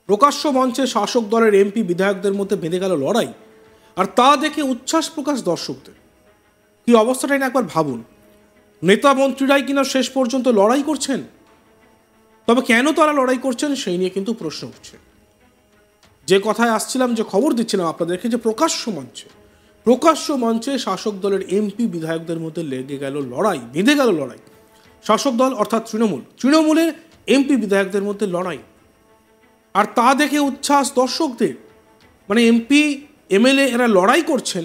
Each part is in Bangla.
প্রকাশ্য মঞ্চে শাসক দলের এমপি বিধায়কদের মধ্যে বেঁধে গেল লড়াই, আর তা দেখে উচ্ছ্বাস প্রকাশ দর্শকদের। কি অবস্থাটাই না একবার ভাবুন। নেতা মন্ত্রীরাই কিনা শেষ পর্যন্ত লড়াই করছেন। তবে কেন তারা লড়াই করছেন সেই নিয়ে কিন্তু প্রশ্ন উঠছে। যে কথায় আসছিলাম, যে খবর দিচ্ছিলাম আপনাদেরকে, যে প্রকাশ্য মঞ্চে শাসক দলের এমপি বিধায়কদের মধ্যে লেগে গেল লড়াই, বেঁধে গেল লড়াই। শাসক দল অর্থাৎ তৃণমূলের এমপি বিধায়কদের মধ্যে লড়াই, আর তা দেখে উচ্ছ্বাস দর্শকদের। মানে এমপি এমএলএ এরা লড়াই করছেন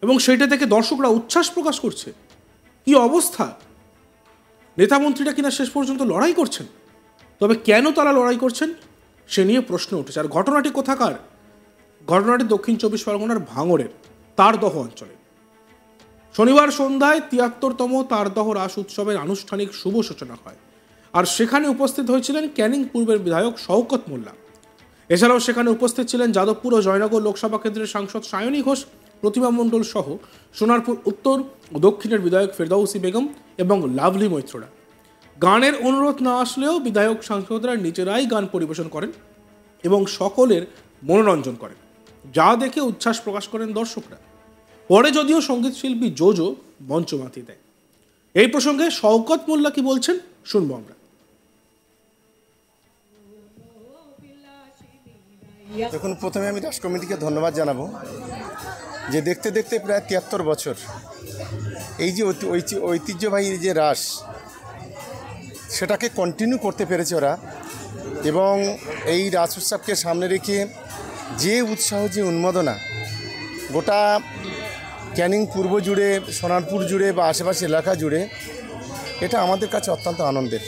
এবং সেটা থেকে দর্শকরা উচ্ছ্বাস প্রকাশ করছে। কি অবস্থা! নেতা মন্ত্রীরা কিনা শেষ পর্যন্ত লড়াই করছেন। তবে কেন তারা লড়াই করছেন সে নিয়ে প্রশ্ন উঠেছে। আর ঘটনাটি কোথাকার? ঘটনাটি দক্ষিণ 24 পরগনার ভাঙড়ের তারদহ অঞ্চলে। শনিবার সন্ধ্যায় ৭৩তম তারদহ রাস উৎসবের আনুষ্ঠানিক শুভ সূচনা হয়, আর সেখানে উপস্থিত হয়েছিলেন ক্যানিং পূর্বের বিধায়ক শওকত মোল্লা। এছাড়াও সেখানে উপস্থিত ছিলেন যাদবপুর ও জয়নগর লোকসভা কেন্দ্রের সাংসদ সায়নী ঘোষ, প্রতিমা মণ্ডল সহ সোনারপুর উত্তর ও দক্ষিণের বিধায়ক ফেরদাউসি বেগম এবং লাভলি মৈত্ররা। গানের অনুরোধ না আসলেও বিধায়ক সাংসদরা নিজেরাই গান পরিবেশন করেন এবং সকলের মনোরঞ্জন করেন, যা দেখে উচ্ছ্বাস প্রকাশ করেন দর্শকরা। পরে যদিও সঙ্গীত শিল্পী জোজো মঞ্চ মাতিয়ে দেয়। এই প্রসঙ্গে শওকত মোল্লা কি বলছেন শুনবো আমরা। দেখুন, প্রথমে আমি রাস কমিটিকে ধন্যবাদ জানাবো যে দেখতে দেখতে প্রায় ৭৩ বছর এই যে ঐতিহ্যবাহী যে রাস, সেটাকে কন্টিনিউ করতে পেরেছে ওরা। এবং এই রাস উৎসবকে সামনে রেখে যে উৎসাহ, যে উন্মাদনা গোটা ক্যানিং পূর্ব জুড়ে, সোনারপুর জুড়ে বা আশেপাশে এলাকা জুড়ে, এটা আমাদের কাছে অত্যন্ত আনন্দের।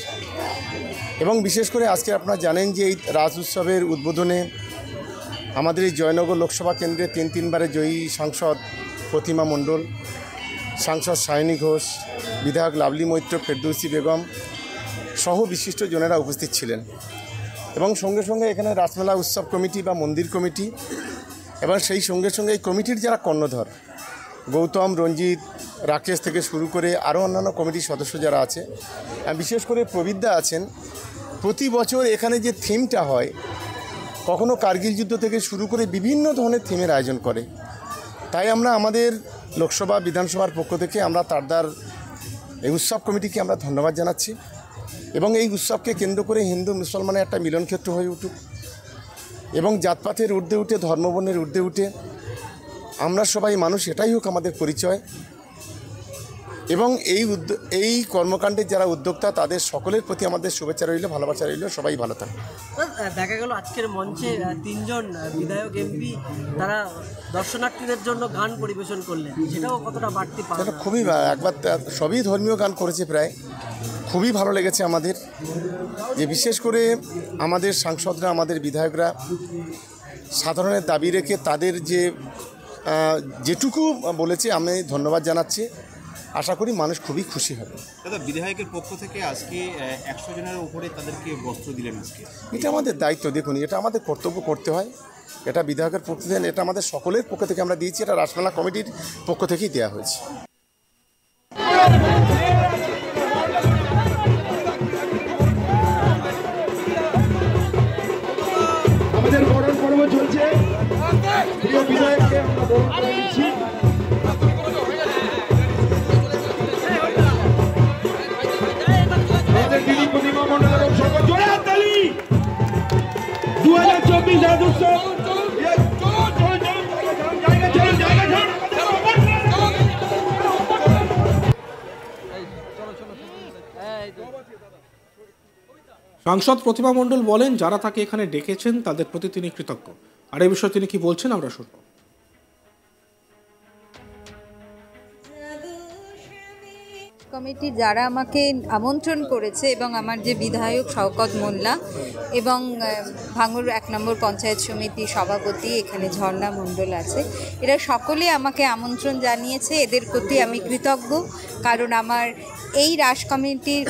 এবং বিশেষ করে আজকে আপনারা জানেন যে এই রাস উৎসবের উদ্বোধনে আমাদের এই জয়নগর লোকসভা কেন্দ্রে তিনবারের জয়ী সাংসদ প্রতিমা মণ্ডল, সাংসদ সায়নী ঘোষ, বিধায়ক লাভলি মৈত্র, ফেরদৌসি বেগম সহ বিশিষ্ট জনেরা উপস্থিত ছিলেন। এবং সঙ্গে সঙ্গে এখানে রাসমেলা উৎসব কমিটি বা মন্দির কমিটি এবং সেই সঙ্গে সঙ্গে এই কমিটির যারা কর্ণধর, গৌতম, রঞ্জিত, রাকেশ থেকে শুরু করে আরও অন্যান্য কমিটির সদস্য যারা আছে, বিশেষ করে প্রবীরদা আছেন। প্রতি বছর এখানে যে থিমটা হয়, কখনো কার্গিল যুদ্ধ থেকে শুরু করে বিভিন্ন ধরনের থিমের আয়োজন করে। তাই আমরা আমাদের লোকসভা বিধানসভার পক্ষ থেকে আমরা তারদার এই উৎসব কমিটিকে আমরা ধন্যবাদ জানাচ্ছি। এবং এই উৎসবকে কেন্দ্র করে হিন্দু মুসলমানের একটা মিলনক্ষেত্র হয়ে উঠুক এবং জাতপাতের ঊর্ধ্বে উঠে, ধর্মবর্ণের ঊর্ধ্বে উঠে আমরা সবাই মানুষ, এটাই হোক আমাদের পরিচয়। এবং এই কর্মকাণ্ডের যারা উদ্যোক্তা, তাদের সকলের প্রতি আমাদের শুভেচ্ছা রইল, ভালোবাসা রইল। সবাই ভালো থাকবে। দেখা গেল আজকের মঞ্চে 3 জন বিধায়ক এমপি তারা দর্শনার্থীদের জন্য গান পরিবেশন করলেন, সেটাও কতটা বাড়তি পাওয়া? সেটা খুবই, একবার সবই ধর্মীয় গান করেছে প্রায়, খুবই ভালো লেগেছে আমাদের। যে বিশেষ করে আমাদের সাংসদরা, আমাদের বিধায়করা সাধারণের দাবি রেখে তাদের যেটুকু বলেছে আমি ধন্যবাদ জানাচ্ছি। আশা করি মানুষ খুবই খুশি হবে। দাদা, বিধায়কের পক্ষ থেকে আজকে 100 জনের উপরে তাদেরকে বস্ত্র দিলেন আজকে। এটা আমাদের দায়িত্ব। দেখুন, এটা আমাদের কর্তব্য করতে হয়। এটা বিধায়কের পক্ষ থেকে, এটা আমাদের সকলের পক্ষ থেকে আমরা দিয়েছি। এটা রাসমেলা কমিটির পক্ষ থেকেই দেওয়া হয়েছে। আমাদের বরণ পর্ব চলছে। প্রিয় বিধায়ককে আমরা বরণ করে দিচ্ছি। আমাদের দিদি প্রতিমা মণ্ডলের সকল জোরে হাততালি। 2024 রাস উৎসব। সাংসদ প্রতিমা মণ্ডল বলেন, যারা তাকে এখানে ডেকেছেন তাদের প্রতি তিনি কৃতজ্ঞ। আর এই বিষয়ে তিনি কি বলছেন আমরা শুনব। কমিটি যারা আমাকে আমন্ত্রণ করেছে এবং আমার যে বিধায়ক শওকত মোল্লা এবং ভাঙড় 1 নম্বর পঞ্চায়েত সমিতি সভাপতি এখানে ঝর্ণা মণ্ডল আছে, এরা সকলে আমাকে আমন্ত্রণ জানিয়েছে। এদের প্রতি আমি কৃতজ্ঞ, কারণ আমার এই রাস কমিটির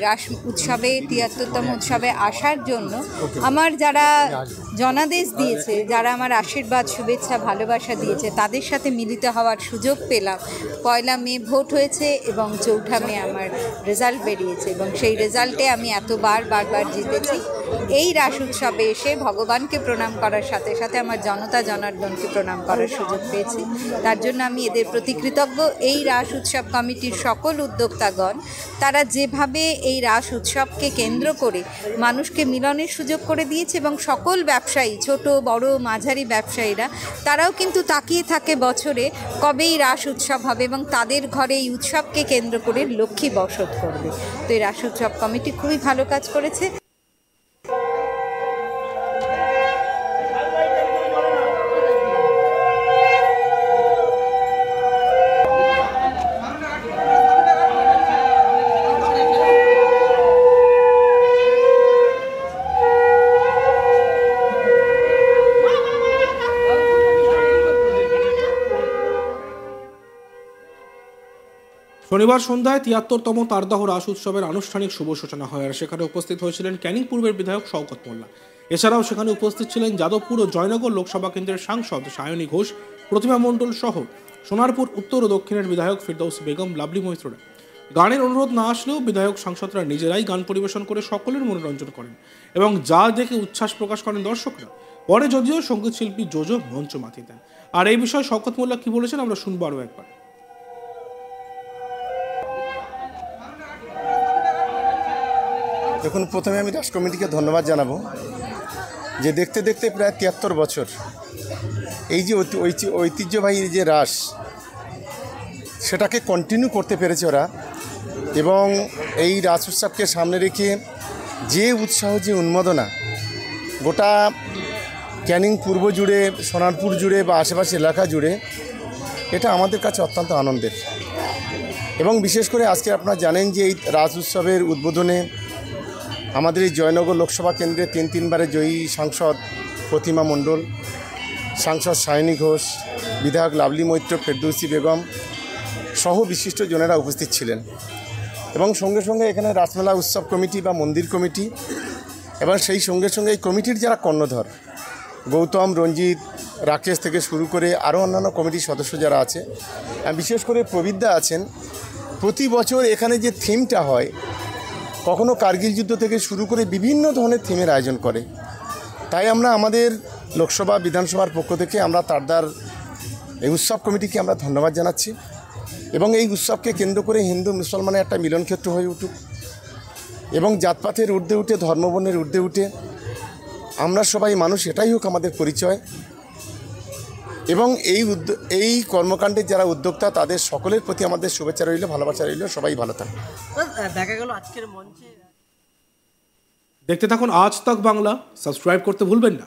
রাস উৎসবে ৭৩তম উৎসবে আসার জন্য আমার যারা জনাদেশ দিয়েছে, যারা আমার আশীর্বাদ, শুভেচ্ছা, ভালোবাসা দিয়েছে, তাদের সাথে মিলিত হওয়ার সুযোগ পেলাম। 1 মে ভোট হয়েছে এবং 4 মে আমার রেজাল্ট বেরিয়েছে এবং সেই রেজাল্টে আমি বারবার জিতেছি। এই রাস উৎসবে এসে ভগবানকে প্রণাম করার সাথে সাথে আমার জনতা জনার্দনকে প্রণাম করার সুযোগ পেয়েছি। তার জন্য আমি এদের প্রতি কৃতজ্ঞ। এই রাস উৎসব কমিটির সকল উদ্যোক্তাগণ তারা যেভাবে এই রাস উৎসবকে কেন্দ্র করে মানুষকে মিলনের সুযোগ করে দিয়েছে, এবং সকল ব্যবসায়ী, ছোট বড় মাঝারি ব্যবসায়ীরা, তারাও কিন্তু তাকিয়ে থাকে বছরে কবে এই রাস উৎসব হবে এবং তাদের ঘরে এই উৎসবকে কেন্দ্র করে লক্ষ্মী বসত করবে। তো এই রাস উৎসব কমিটি খুবই ভালো কাজ করেছে। শনিবার সন্ধ্যায় ৭৩তম তারদাহ রাস উৎসবের আনুষ্ঠানিক শুভ সূচনা হয়, আর সেখানে উপস্থিত হয়েছিলেন ক্যানিং পূর্বের বিধায়ক শওকত মোল্লা। এছাড়াও সেখানে উপস্থিত ছিলেন যাদবপুর ও জয়নগর লোকসভা কেন্দ্রের সাংসদ সায়নী ঘোষ, প্রতিমা মণ্ডল সহ সোনারপুর উত্তর ও দক্ষিণের বিধায়ক ফিরদৌস বেগম, লাভলি মৈত্ররা। গানের অনুরোধ না আসলেও বিধায়ক সাংসদরা নিজেরাই গান পরিবেশন করে সকলের মনোরঞ্জন করেন এবং যা দেখে উচ্ছ্বাস প্রকাশ করেন দর্শকরা। পরে যদিও সঙ্গীত শিল্পী জোজো মঞ্চ মাতিয়ে দেন। আর এই বিষয়ে শওকত মোল্লা কি বলেছেন আমরা শুনবো আরও একবার। দেখুন, প্রথমে আমি রাস কমিটিকে ধন্যবাদ জানাবো যে দেখতে দেখতে প্রায় ৭৩ বছর এই যে ঐতিহ্যবাহী যে রাস, সেটাকে কন্টিনিউ করতে পেরেছে ওরা। এবং এই রাস উৎসবকে সামনে রেখে যে উৎসাহ, যে উন্মাদনা গোটা ক্যানিং পূর্ব জুড়ে, সোনারপুর জুড়ে বা আশেপাশে এলাকা জুড়ে, এটা আমাদের কাছে অত্যন্ত আনন্দের। এবং বিশেষ করে আজকে আপনারা জানেন যে এই রাস উৎসবের উদ্বোধনে আমাদের এই জয়নগর লোকসভা কেন্দ্রে তিনবারের জয়ী সাংসদ প্রতিমা মণ্ডল, সাংসদ সায়নী ঘোষ, বিধায়ক লাভলি মৈত্র, ফেরদৌসী বেগম সহ বিশিষ্ট জনেরা উপস্থিত ছিলেন। এবং সঙ্গে সঙ্গে এখানে রাসমেলা উৎসব কমিটি বা মন্দির কমিটি, এবং সেই সঙ্গে সঙ্গে এই কমিটির যারা কর্ণধর গৌতম, রঞ্জিত, রাকেশ থেকে শুরু করে আরও অন্যান্য কমিটির সদস্য যারা আছে, বিশেষ করে প্রবিদ্যা আছেন। প্রতি বছর এখানে যে থিমটা হয়, কখনো কার্গিল যুদ্ধ থেকে শুরু করে বিভিন্ন ধরনের থিমের আয়োজন করে। তাই আমরা আমাদের লোকসভা বিধানসভার পক্ষ থেকে আমরা তারদার এই উৎসব কমিটিকে আমরা ধন্যবাদ জানাচ্ছি। এবং এই উৎসবকে কেন্দ্র করে হিন্দু মুসলমানের একটা মিলনক্ষেত্র হয়ে উঠুক, এবং জাতপাতের ঊর্ধ্বে উঠে, ধর্মবর্ণের ঊর্ধ্বে উঠে আমরা সবাই মানুষ, এটাই হোক আমাদের পরিচয়। এবং এই কর্মকাণ্ডের যারা উদ্যোক্তা, তাদের সকলের প্রতি আমাদের শুভেচ্ছা রইল, ভালোবাসা রইল। সবাই ভালো থাকুন। দেখা গেল আজকের মঞ্চে। দেখতে থাকুন আজ তাক বাংলা, সাবস্ক্রাইব করতে ভুলবেন না।